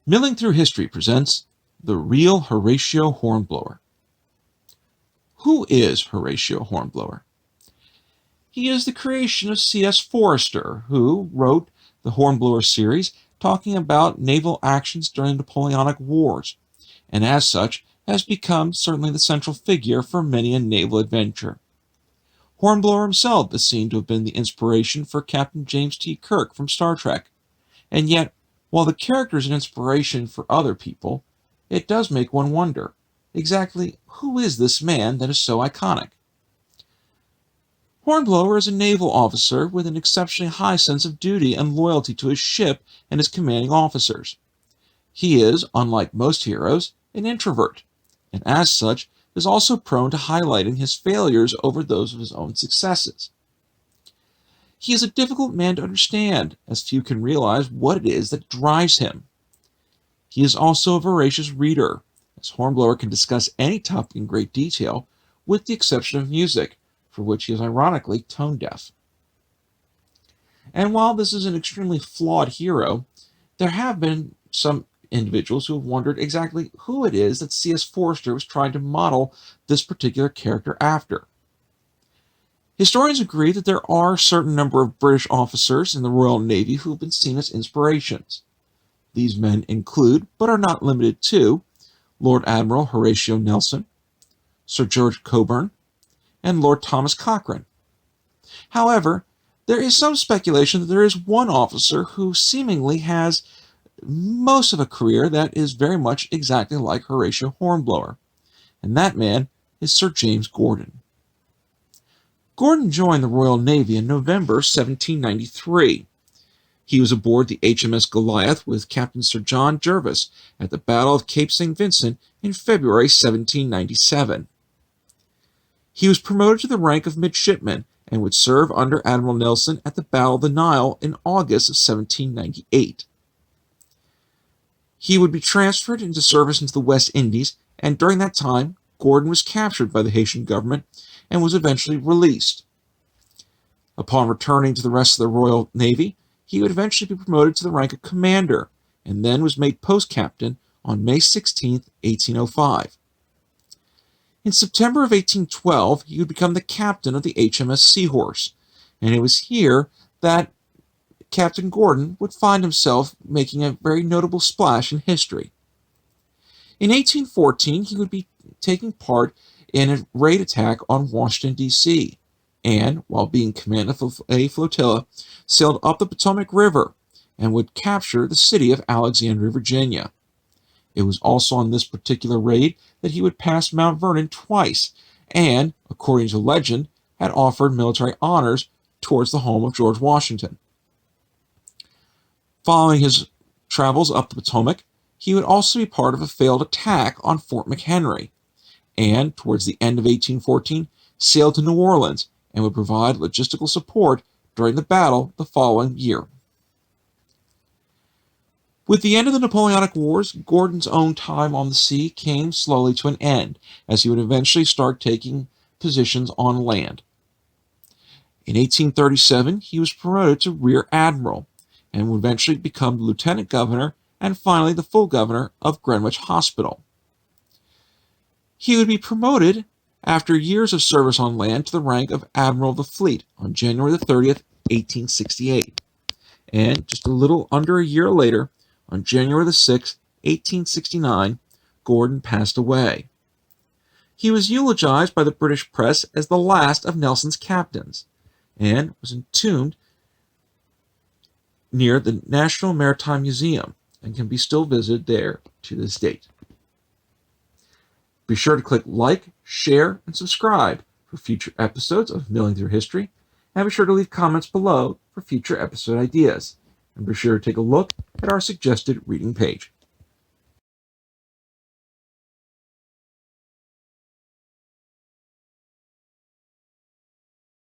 Milling Through History presents The Real Horatio Hornblower. Who is Horatio Hornblower? He is the creation of C.S. Forester, who wrote the Hornblower series talking about naval actions during the Napoleonic Wars, and as such has become certainly the central figure for many a naval adventure. Hornblower himself is seen to have been the inspiration for Captain James T. Kirk from Star Trek, and yet, while the character is an inspiration for other people, it does make one wonder, exactly who is this man that is so iconic? Hornblower is a naval officer with an exceptionally high sense of duty and loyalty to his ship and his commanding officers. He is, unlike most heroes, an introvert, and as such is also prone to highlighting his failures over those of his own successes. He is a difficult man to understand, as few can realize what it is that drives him. He is also a voracious reader, as Hornblower can discuss any topic in great detail, with the exception of music, for which he is ironically tone deaf. And while this is an extremely flawed hero, there have been some individuals who have wondered exactly who it is that C.S. Forester was trying to model this particular character after. Historians agree that there are a certain number of British officers in the Royal Navy who have been seen as inspirations. These men include, but are not limited to, Lord Admiral Horatio Nelson, Sir George Cockburn, and Lord Thomas Cochrane. However, there is some speculation that there is one officer who seemingly has most of a career that is very much exactly like Horatio Hornblower, and that man is Sir James Gordon. Gordon joined the Royal Navy in November 1793. He was aboard the HMS Goliath with Captain Sir John Jervis at the Battle of Cape St. Vincent in February 1797. He was promoted to the rank of midshipman and would serve under Admiral Nelson at the Battle of the Nile in August of 1798. He would be transferred into service into the West Indies, and during that time, Gordon was captured by the Haitian government and was eventually released. Upon returning to the rest of the Royal Navy, he would eventually be promoted to the rank of commander, and then was made post-captain on May 16, 1805. In September of 1812, he would become the captain of the HMS Seahorse, and it was here that Captain Gordon would find himself making a very notable splash in history. In 1814, he would be taking part in a raid attack on Washington, D.C., and, while being commandant of a flotilla, sailed up the Potomac River and would capture the city of Alexandria, Virginia. It was also on this particular raid that he would pass Mount Vernon twice and, according to legend, had offered military honors towards the home of George Washington. Following his travels up the Potomac, he would also be part of a failed attack on Fort McHenry, and, towards the end of 1814, sailed to New Orleans and would provide logistical support during the battle the following year. With the end of the Napoleonic Wars, Gordon's own time on the sea came slowly to an end, as he would eventually start taking positions on land. In 1837, he was promoted to Rear Admiral, and would eventually become Lieutenant Governor and finally the full governor of Greenwich Hospital. He would be promoted after years of service on land to the rank of Admiral of the Fleet on January 30th, 1868. And just a little under a year later, on January 6th, 1869, Gordon passed away. He was eulogized by the British press as the last of Nelson's captains, and was entombed near the National Maritime Museum and can be still visited there to this date. Be sure to click like, share, and subscribe for future episodes of Milling Through History, and be sure to leave comments below for future episode ideas. And be sure to take a look at our suggested reading page.